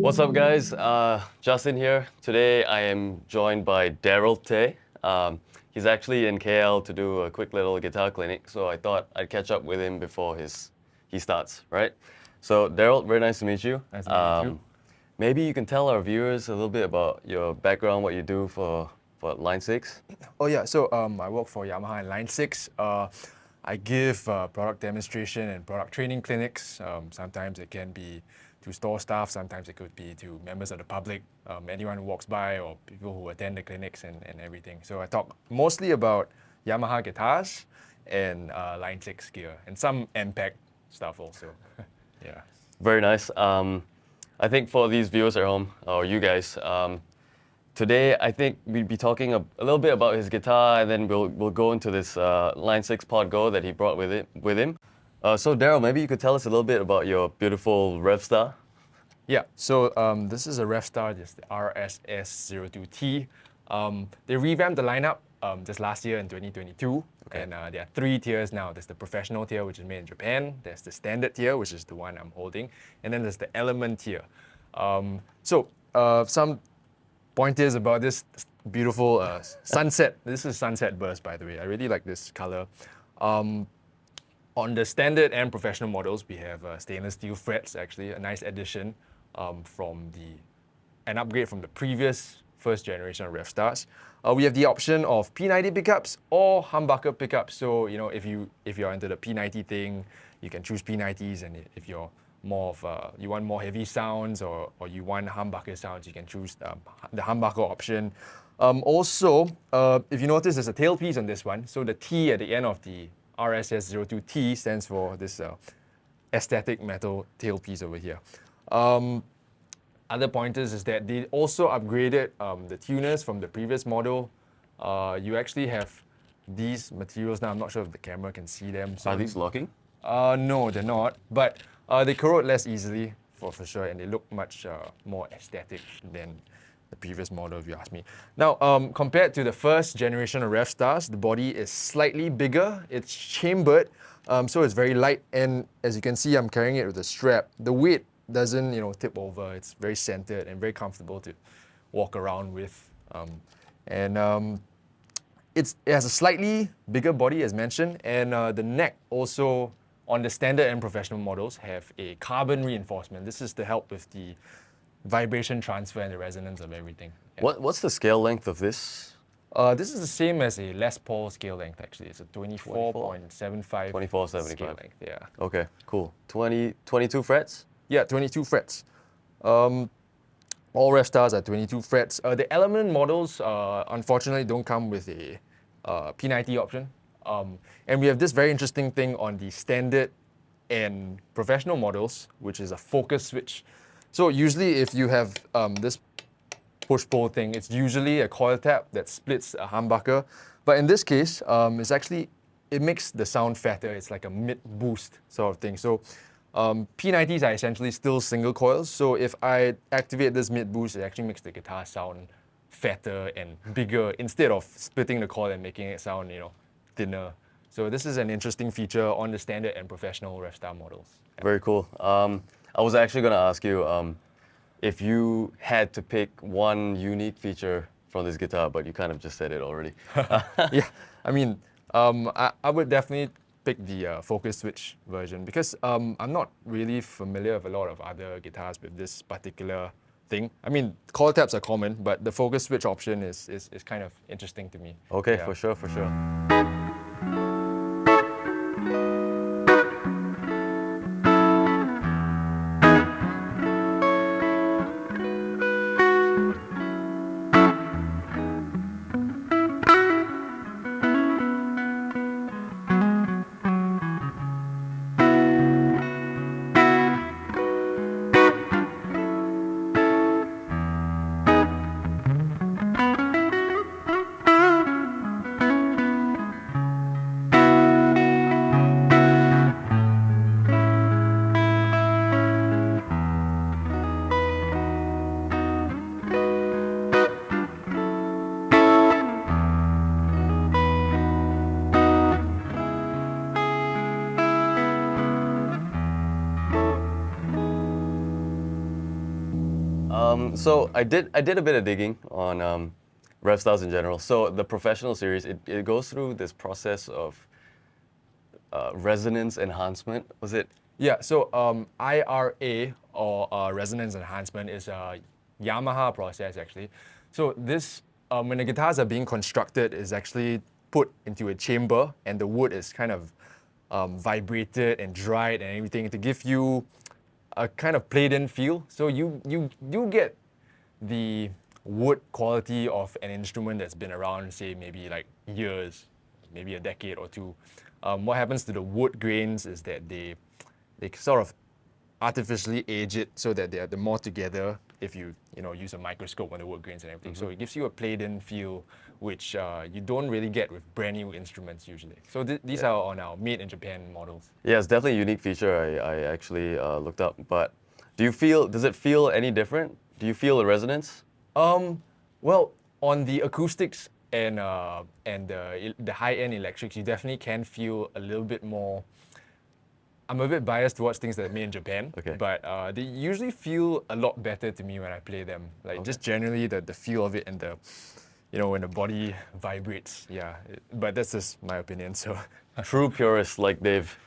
What's up, guys? Justin here. Today I am joined by Daryl Tay. He's actually in KL to do a quick little guitar clinic, so I thought I'd catch up with him before he starts, right? So Daryl, very nice to meet you. Nice to meet you too. Maybe you can tell our viewers a little bit about your background, what you do for Line 6. Oh yeah, so I work for Yamaha in Line 6. I give product demonstration and product training clinics. Sometimes it can be to store staff, sometimes it could be to members of the public, anyone who walks by or people who attend the clinics and everything. So I talk mostly about Yamaha guitars and Line 6 gear and some MPEG stuff also. Yeah. Very nice. I think for these viewers at home, or you guys, today I think we'd be talking a little bit about his guitar, and then we'll go into this Line 6 PodGo that he brought with him. So Daryl, maybe you could tell us a little bit about your beautiful Revstar. Yeah, so this is a Revstar, just the RSS02T. They revamped the lineup just last year in 2022. Okay. And there are 3 tiers now. There's the professional tier, which is made in Japan. There's the standard tier, which is the one I'm holding. And then there's the element tier. Some pointers about this beautiful sunset. This is sunset burst, by the way. I really like this color. On the standard and professional models, we have stainless steel frets, actually, a nice addition an upgrade from the previous first generation of Revstars. We have the option of P90 pickups or humbucker pickups. So, you know, if you're into the P90 thing, you can choose P90s, and if you're more of you want more heavy sounds or you want humbucker sounds, you can choose the humbucker option. Also, if you notice, there's a tailpiece on this one. So the T at the end of the RSS02T stands for this aesthetic metal tailpiece over here. Other pointers is that they also upgraded the tuners from the previous model. You actually have these materials now. I'm not sure if the camera can see them. So Are these locking? no, they're not. But they corrode less easily for sure, and they look much more aesthetic than the previous model, if you ask me. Now, compared to the first generation of Revstars, the body is slightly bigger. It's chambered, so it's very light. And as you can see, I'm carrying it with a strap. The weight doesn't, tip over. It's very centered and very comfortable to walk around with. It has a slightly bigger body, as mentioned, and the neck also, on the standard and professional models, have a carbon reinforcement. This is to help with the vibration transfer and the resonance of everything. Yeah. What's the scale length of this? This is the same as a Les Paul scale length, actually. It's a 24.75 24.75. scale length, yeah. Okay, cool. 22 frets? Yeah, 22 frets. All Revstars are 22 frets. The Element models, unfortunately, don't come with a P90 option. And we have this very interesting thing on the standard and professional models, which is a focus switch. So usually if you have this push-pull thing, it's usually a coil tap that splits a humbucker. But in this case, it makes the sound fatter. It's like a mid-boost sort of thing. So P90s are essentially still single coils. So if I activate this mid-boost, it actually makes the guitar sound fatter and bigger instead of splitting the coil and making it sound, thinner. So this is an interesting feature on the standard and professional Revstar models. Yeah. Very cool. I was actually going to ask you if you had to pick one unique feature from this guitar, but you kind of just said it already. Yeah, I mean, I would definitely pick the focus switch version because I'm not really familiar with a lot of other guitars with this particular thing. I mean, coil taps are common, but the focus switch option is kind of interesting to me. Okay, Yeah. for sure, for sure. So I did a bit of digging on Revstars in general. So the professional series, it goes through this process of resonance enhancement. Was it? Yeah, so IRA or resonance enhancement is a Yamaha process actually. So this, when the guitars are being constructed, is actually put into a chamber and the wood is kind of vibrated and dried and everything to give you a kind of played-in feel. So you get the wood quality of an instrument that's been around, say maybe like years, maybe a decade or two. What happens to the wood grains is that they sort of artificially age it so that they're more together if you use a microscope on the wood grains and everything. So it gives you a played-in feel, which you don't really get with brand new instruments usually. So these are on our made in Japan models. Yeah, it's definitely a unique feature I actually looked up. But does it feel any different? Do you feel the resonance? Well, on the acoustics and the high-end electrics, you definitely can feel a little bit more. I'm a bit biased towards things that are made in Japan, Okay. but they usually feel a lot better to me when I play them. Like just generally the feel of it and the, when the body vibrates. Yeah, but that's just my opinion. So True purist like Dave.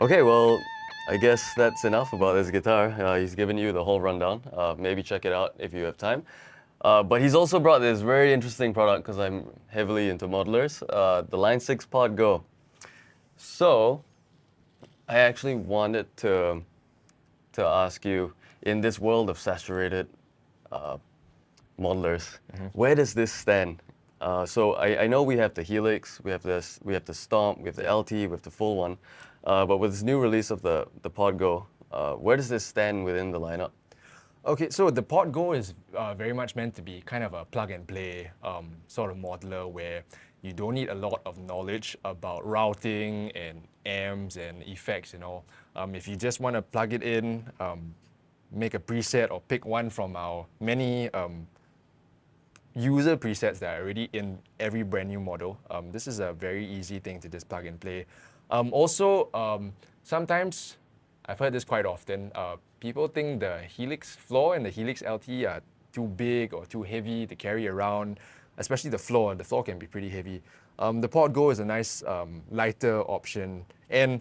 Okay, well, I guess that's enough about this guitar. He's given you the whole rundown. Maybe check it out if you have time. But he's also brought this very interesting product because I'm heavily into modelers, the Line 6 PodGo. So, I actually wanted to ask you, in this world of saturated modelers, where does this stand? So I know we have the Helix, we have the Stomp, we have the LT, we have the full one. But with this new release of the PodGo, where does this stand within the lineup? Okay, so the PodGo is very much meant to be kind of a plug-and-play sort of modeler where you don't need a lot of knowledge about routing and amps and effects and all. If you just want to plug it in, make a preset or pick one from our many user presets that are already in every brand new model, this is a very easy thing to just plug and play. Sometimes, I've heard this quite often, people think the Helix floor and the Helix LT are too big or too heavy to carry around, especially the floor. The floor can be pretty heavy. The PodGo is a nice lighter option. And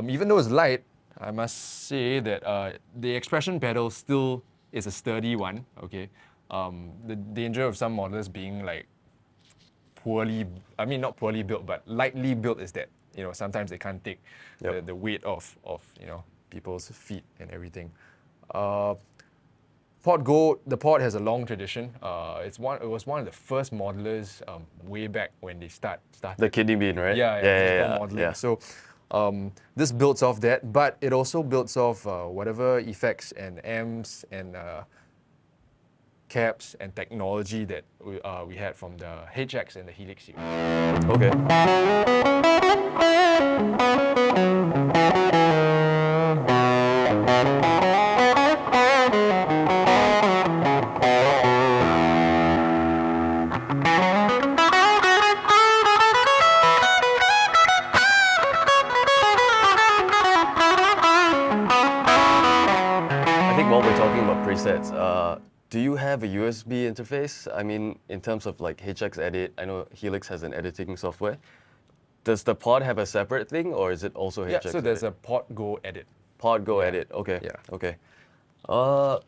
even though it's light, I must say that the expression pedal still is a sturdy one, okay? The danger of some models being like not poorly built, but lightly built is that, sometimes they can't take the weight of people's feet and everything. PodGo, the Pod has a long tradition. It was one of the first modelers way back when they started. The kidney bean, right? Yeah. Modeling. So this builds off that, but it also builds off whatever effects and amps and caps and technology that we had from the HX and the Helix series. Okay. I think while we're talking about presets, do you have a USB interface? I mean, in terms of like HX Edit, I know Helix has an editing software. Does the Pod have a separate thing, or is it also HX Yeah, so there's Edit? a PodGo Edit. PodGo Edit. Okay. Yeah. Okay. So-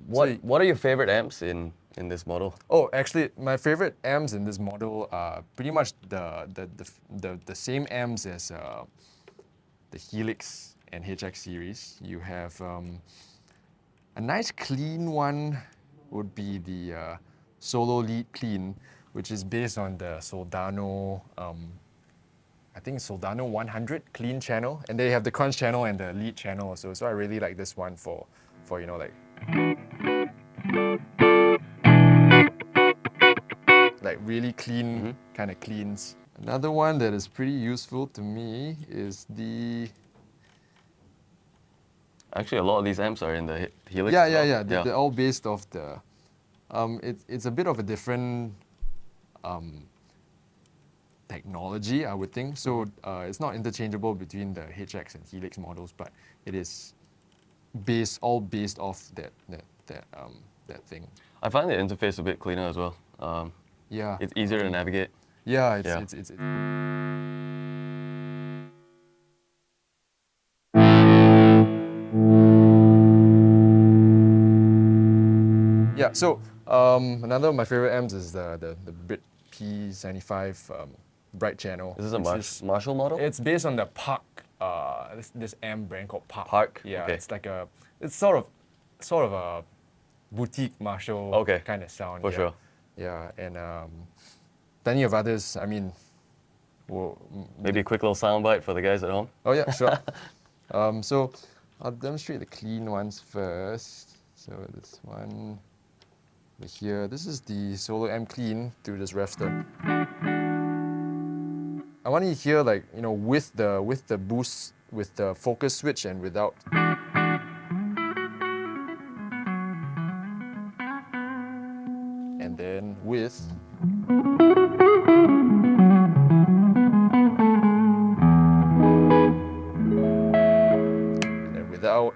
What are your favorite amps in this model? Oh, actually, my favorite amps in this model are pretty much the same amps as the Helix and HX series. You have a nice clean one would be the Solo Lead Clean, which is based on the Soldano, I think Soldano 100 clean channel, and they have the crunch channel and the lead channel also. So I really like this one for like really clean kind of cleans. Another one that is pretty useful to me is the Actually, a lot of these amps are in the Helix. yeah as well. yeah they're all based off the it's a bit of a different technology, I would think. So it's not interchangeable between the HX and Helix models, but it is all based off that thing. I find the interface a bit cleaner as well. Yeah. It's easier to navigate. Yeah, Yeah. it's yeah. So another of my favorite amps is the Brit P75 bright channel. Is this a which is- Marshall model? It's based on the Park, this amp brand called Park. Park? Yeah, Okay. it's like it's sort of a boutique Marshall Okay. kind of sound. For yeah. sure. Yeah, and plenty of others. I mean, well, Maybe a quick little soundbite for the guys at home. oh yeah, sure. So I'll demonstrate the clean ones first. So this one over here, this is the solo amp clean through this Revstar. I want you to hear like, you know, with the boost, with the focus switch and without. And then with. And then without.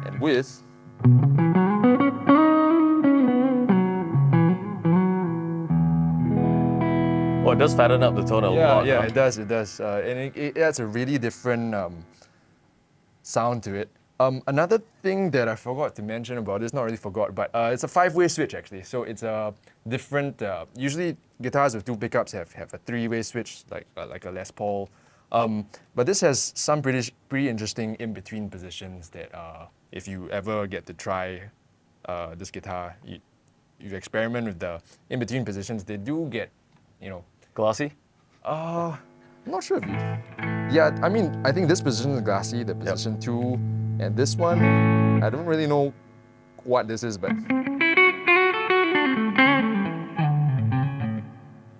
And with. Oh, it does fatten up the tone a lot. Yeah, huh? it does, and it adds a really different sound to it. Another thing that I forgot to mention about this, not really forgot, but it's a 5-way switch actually. So it's a different. Usually guitars with 2 pickups have a 3-way switch, like a Les Paul. But this has some pretty interesting in between positions that if you ever get to try this guitar, you experiment with the in between positions. They do get, you know. Glossy? I'm not sure if you. Yeah, I mean, I think this position is glassy, the position 2, and this one, I don't really know what this is, but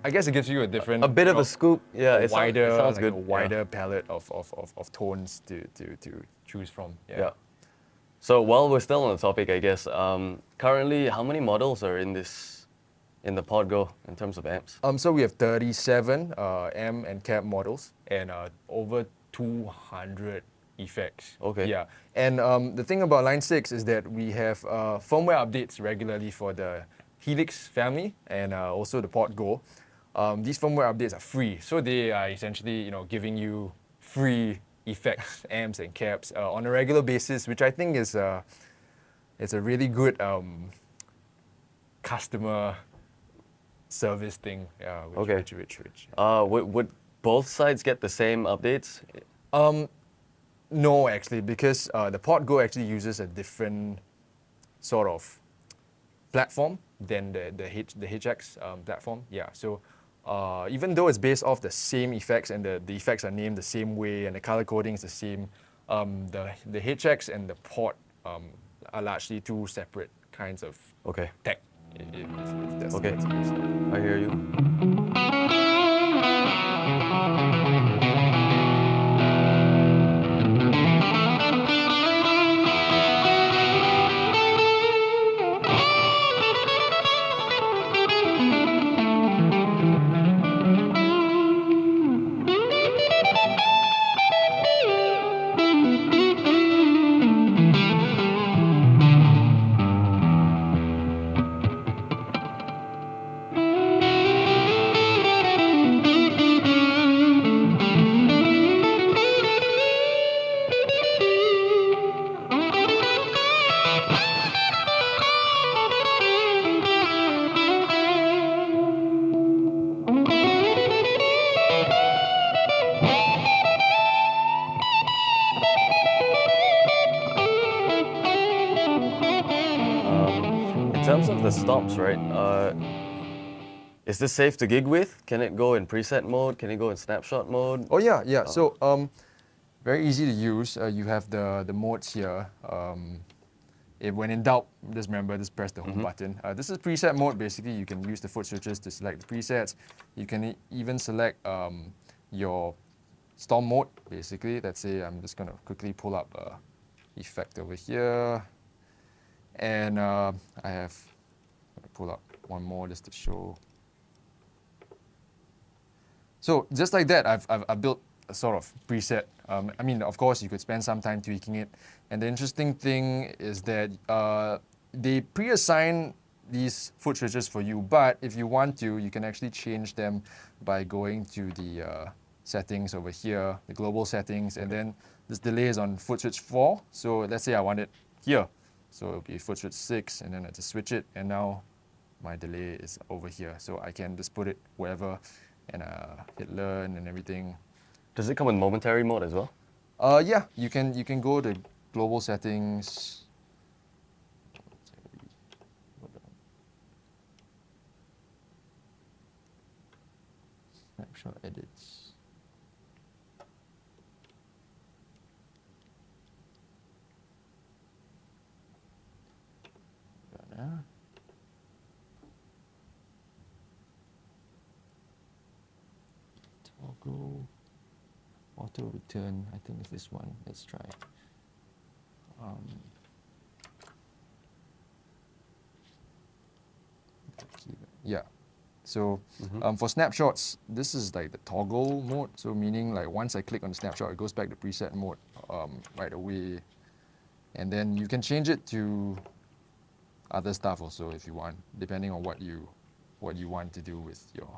I guess it gives you a different. A bit of a scoop. Yeah, it wider, sounds like good. a wider palette of tones to choose from. Yeah. So while we're still on the topic, I guess, currently, how many models are in the PodGo in terms of amps? So we have 37 M and cab models and over 200 effects. Okay. Yeah, and the thing about Line 6 is that we have firmware updates regularly for the Helix family and also the PodGo. These firmware updates are free, so they are essentially, you know, giving you free effects, amps and cabs on a regular basis, which I think is it's a really good customer service thing. Okay. Which. Would both sides get the same updates? No, actually, because the PodGo actually uses a different sort of platform than the HX platform. Yeah, so even though it's based off the same effects and the effects are named the same way and the color coding is the same, the HX and the Pod are largely 2 separate kinds of Okay. tech. If that's Okay. the word to use. I hear you. In terms of the stops, right? Is this safe to gig with? Can it go in preset mode? Can it go in snapshot mode? Oh yeah. So very easy to use. You have the modes here. When in doubt, just remember, just press the home button. This is preset mode. Basically, you can use the foot switches to select the presets. You can even select your storm mode. Basically, let's say I'm just gonna quickly pull up effect over here, and I have pull up one more just to show. So just like that, I've built a sort of preset. I mean, of course, you could spend some time tweaking it. And the interesting thing is that they pre-assign these foot switches for you, but if you want to, you can actually change them by going to the settings over here, the global settings, and then this delay is on foot switch 4. So let's say I want it here. So it'll be foot switch 6, and then I just switch it, and now my delay is over here. So I can just put it wherever and hit learn and everything. Does it come with momentary mode as well? Yeah, you can go to global settings. Snapshot edits. Toggle auto return. I think it's this one. Let's try. Yeah. So for snapshots, this is like the toggle mode. So meaning like once I click on the snapshot, it goes back to preset mode right away. And then you can change it to other stuff also if you want, depending on what you want to do with your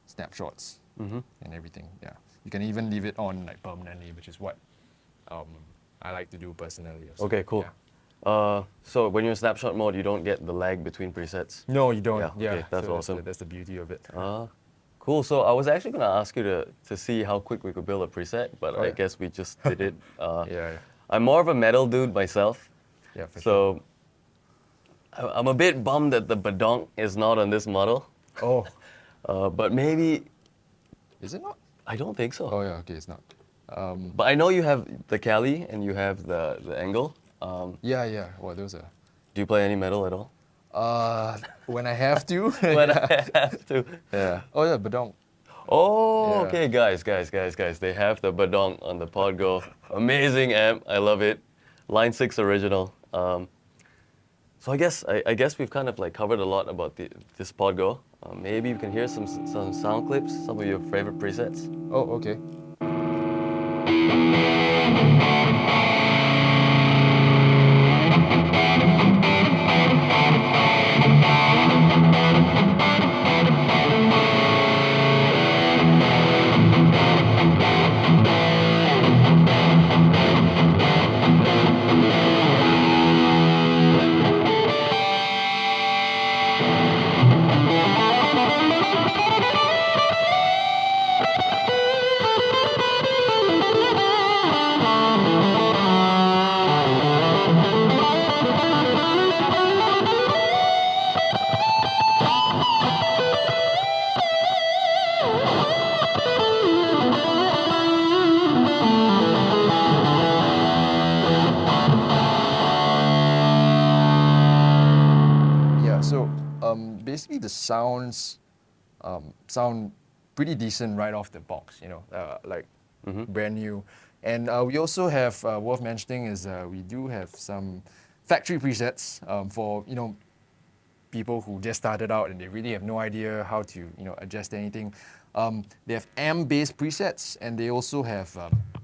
snapshots and everything. Yeah. You can even leave it on like permanently, which is what I like to do personally. Also. Okay, cool. Yeah. So when you're in snapshot mode, you don't get the lag between presets? No, you don't. Yeah, okay, that's so awesome. That's the beauty of it. Cool. So I was actually going to ask you to see how quick we could build a preset, but I guess we just did it. Yeah. I'm more of a metal dude myself. Yeah, for sure. So I'm a bit bummed that the BADONK is not on this model. Oh. But maybe... Is it not? I don't think so. Oh yeah, okay, it's not. But I know you have the Cali and you have the Angle. Yeah. Well, those are... Do you play any metal at all? When I have to. When I have to. Yeah. Oh yeah, BADONK. Oh, Yeah. okay, guys. They have the BADONK on the PodGo. Amazing amp. I love it. Line 6 original. So I guess we've kind of like covered a lot about this PodGo. Maybe you can hear some sound clips, some of your favorite presets. Oh, okay. Basically the sounds sound pretty decent right off the box, like brand new. And we also have, worth mentioning is we do have some factory presets for, people who just started out and they really have no idea how to, adjust anything. They have amp-based presets, and they also have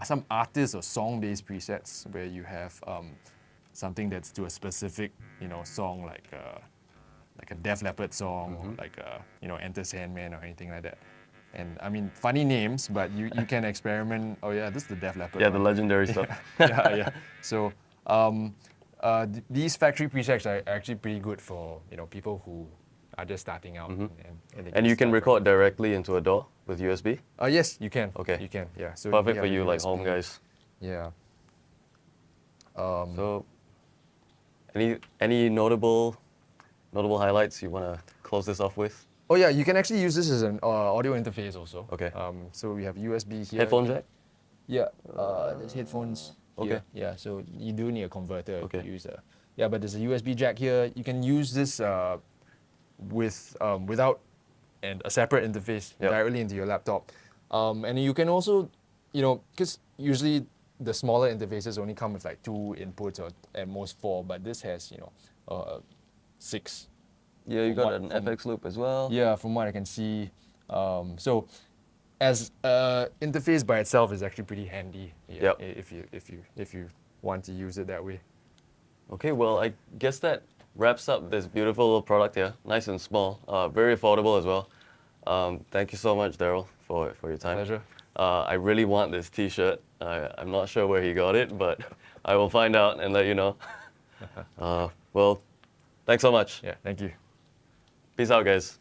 some artist or song-based presets where you have something that's to a specific, song like a Def Leppard song, or like Enter Sandman or anything like that. And I mean, funny names, but you can experiment. Oh yeah, this is the Def Leppard. Yeah, one. the legendary stuff. Yeah. So these factory presets are actually pretty good for people who are just starting out. And you can record directly into a DAW with USB? Yes, you can. Okay. You can. Yeah. So Perfect you for have you, a like USB. home guys. Yeah. So, any notable highlights you want to close this off with? Oh yeah, you can actually use this as an audio interface also. Okay. So we have USB here. Headphone jack? Yeah. There's headphones. Okay. Here. Yeah. So you do need a converter Okay. to use yeah, but there's a USB jack here. You can use this without a separate interface directly into your laptop. And you can also, because usually the smaller interfaces only come with like 2 inputs or at most 4, but this has 6. Yeah, you got an FX loop as well. Yeah, from what I can see. So as interface by itself is actually pretty handy. Yeah, Yep. if you want to use it that way. Okay, well, I guess that wraps up this beautiful little product here. Nice and small, very affordable as well. Thank you so much, Daryl, for your time. Pleasure. I really want this T-shirt. I'm not sure where he got it, but I will find out and let you know. Well, thanks so much. Yeah, thank you. Peace out, guys.